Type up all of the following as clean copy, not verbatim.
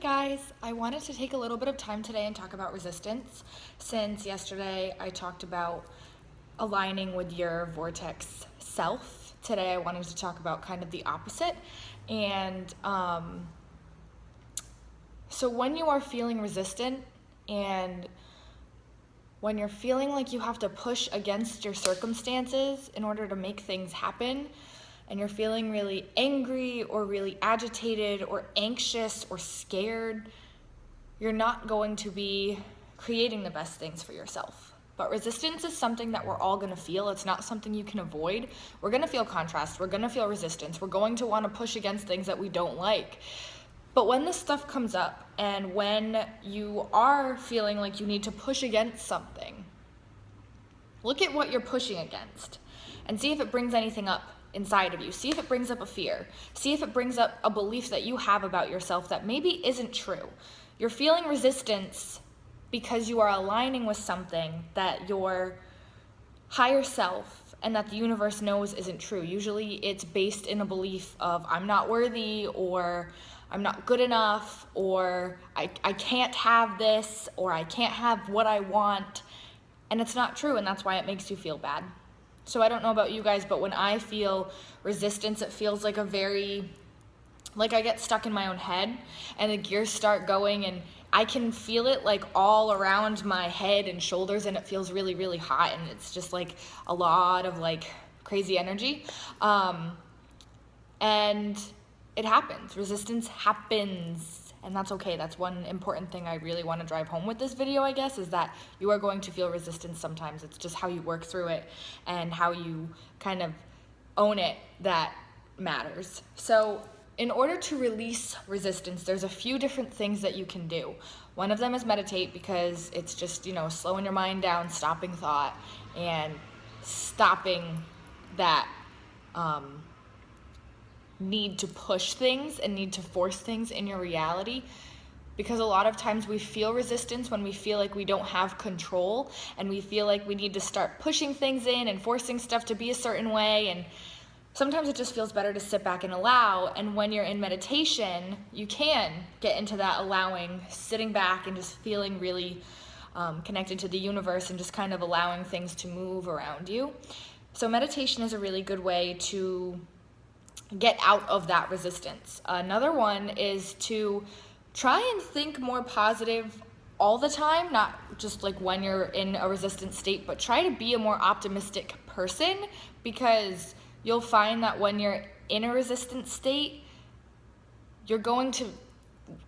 guys, I wanted to take a little bit of time today and talk about resistance. Since yesterday I talked about aligning with your vortex self, today I wanted to talk about kind of the opposite. And so when you are feeling resistant and when you're feeling like you have to push against your circumstances in order to make things happen, and you're feeling really angry or really agitated or anxious or scared, you're not going to be creating the best things for yourself. But resistance is something that we're all gonna feel. It's not something you can avoid. We're gonna feel contrast, we're gonna feel resistance, we're going to wanna push against things that we don't like. But when this stuff comes up and when you are feeling like you need to push against something, look at what you're pushing against and see if it brings anything up inside of you. See if it brings up a fear. See if it brings up a belief that you have about yourself that maybe isn't true. You're feeling resistance because you are aligning with something that your higher self and that the universe knows isn't true. Usually it's based in a belief of I'm not worthy, or I'm not good enough, or I can't have this, or I can't have what I want. And it's not true, and that's why it makes you feel bad. So I don't know about you guys, but when I feel resistance, it feels like like I get stuck in my own head and the gears start going, and I can feel it like all around my head and shoulders, and it feels really, really hot, and it's just like a lot of like crazy energy. And it happens. Resistance happens. And that's okay. That's one important thing I really want to drive home with this video, I guess, is that you are going to feel resistance sometimes. It's just how you work through it and how you kind of own it that matters. So in order to release resistance, there's a few different things that you can do. One of them is meditate, because it's just, slowing your mind down, stopping thought, and stopping that need to push things and need to force things in your reality. Because a lot of times we feel resistance when we feel like we don't have control, and we feel like we need to start pushing things in and forcing stuff to be a certain way. And sometimes it just feels better to sit back and allow. And when you're in meditation, you can get into that allowing, sitting back and just feeling really connected to the universe and just kind of allowing things to move around you. So meditation is a really good way to get out of that resistance. Another one is to try and think more positive all the time, not just like when you're in a resistant state, but try to be a more optimistic person, because you'll find that when you're in a resistant state,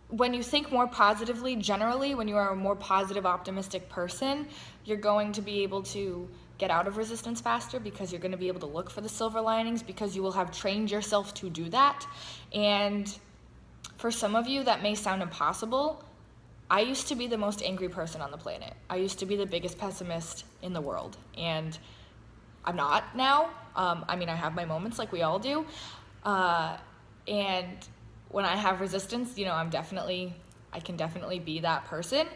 when you think more positively, generally, when you are a more positive, optimistic person, you're going to be able to get out of resistance faster, because you're going to be able to look for the silver linings, because you will have trained yourself to do that. And for some of you, that may sound impossible. I used to be the most angry person on the planet. I used to be the biggest pessimist in the world, and I'm not now. I have my moments like we all do. And when I have resistance, I can definitely be that person.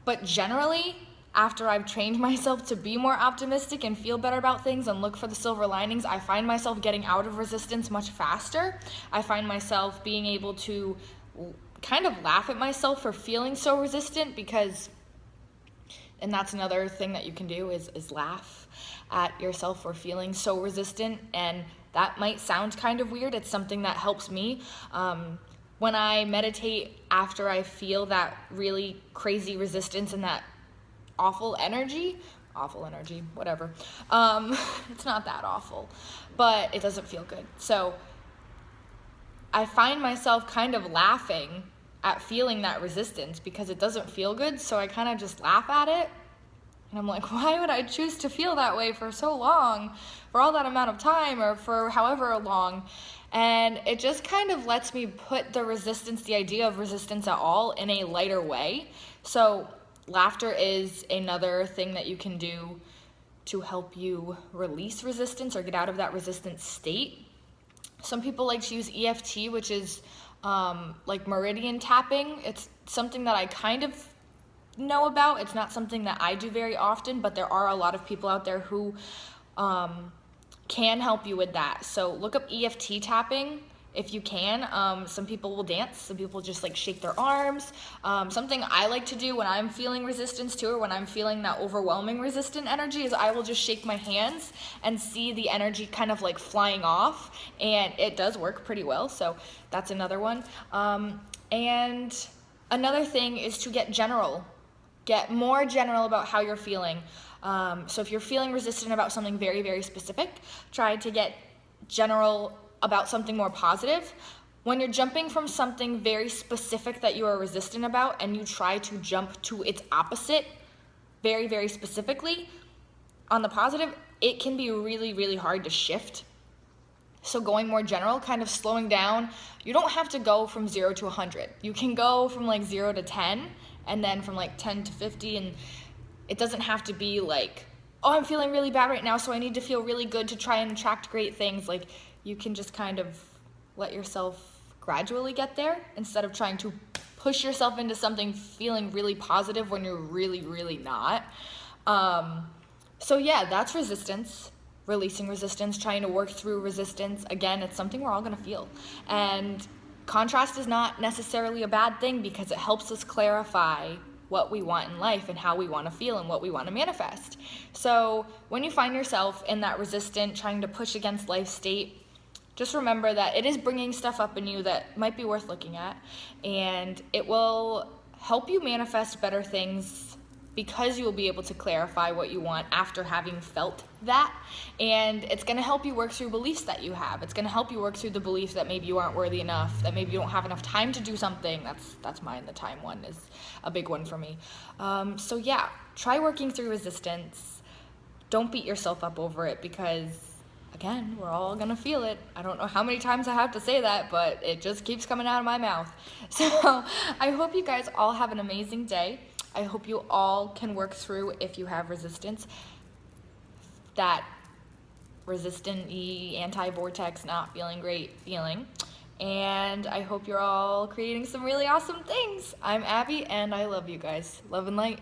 But generally, after I've trained myself to be more optimistic and feel better about things and look for the silver linings, I find myself getting out of resistance much faster. I find myself being able to kind of laugh at myself for feeling so resistant, and that's another thing that you can do is laugh at yourself for feeling so resistant. And that might sound kind of weird. It's something that helps me. When I meditate after I feel that really crazy resistance and that awful energy, whatever. It's not that awful, but it doesn't feel good. So I find myself kind of laughing at feeling that resistance because it doesn't feel good. So I kind of just laugh at it. And I'm like, why would I choose to feel that way for so long, for all that amount of time, or for however long? And it just kind of lets me put the idea of resistance at all, in a lighter way. So laughter is another thing that you can do to help you release resistance or get out of that resistant state. Some people like to use EFT, which is like meridian tapping. It's something that I kind of know about. It's not something that I do very often, but there are a lot of people out there who can help you with that. So look up EFT tapping. if you can. Some people will dance, some people just like shake their arms. Something I like to do when I'm feeling resistance too, or when I'm feeling that overwhelming resistant energy, is I will just shake my hands and see the energy kind of like flying off, and it does work pretty well. So that's another one. And another thing is to get more general about how you're feeling. So if you're feeling resistant about something very, very specific, try to get general about something more positive. When you're jumping from something very specific that you are resistant about and you try to jump to its opposite very, very specifically on the positive, it can be really, really hard to shift. So going more general, kind of slowing down. You don't have to go from 0 to 100. You can go from like 0 to 10, and then from like 10 to 50, and it doesn't have to be like, oh, I'm feeling really bad right now, so I need to feel really good to try and attract great things. Like, you can just kind of let yourself gradually get there instead of trying to push yourself into something feeling really positive when you're really, really not. So yeah, that's resistance, releasing resistance, trying to work through resistance. Again, it's something we're all gonna feel. And contrast is not necessarily a bad thing because it helps us clarify what we want in life and how we want to feel and what we want to manifest. So when you find yourself in that resistant, trying to push against life state, just remember that it is bringing stuff up in you that might be worth looking at, and it will help you manifest better things because you will be able to clarify what you want after having felt that. And it's going to help you work through beliefs that you have. It's going to help you work through the belief that maybe you aren't worthy enough, that maybe you don't have enough time to do something. That's mine. The time one is a big one for me. So yeah, try working through resistance. Don't beat yourself up over it because, again, we're all gonna feel it. I don't know how many times I have to say that, but it just keeps coming out of my mouth. So I hope you guys all have an amazing day. I hope you all can work through, if you have resistance, that resistant-y, anti-vortex, not feeling great feeling. And I hope you're all creating some really awesome things. I'm Abby, and I love you guys. Love and light.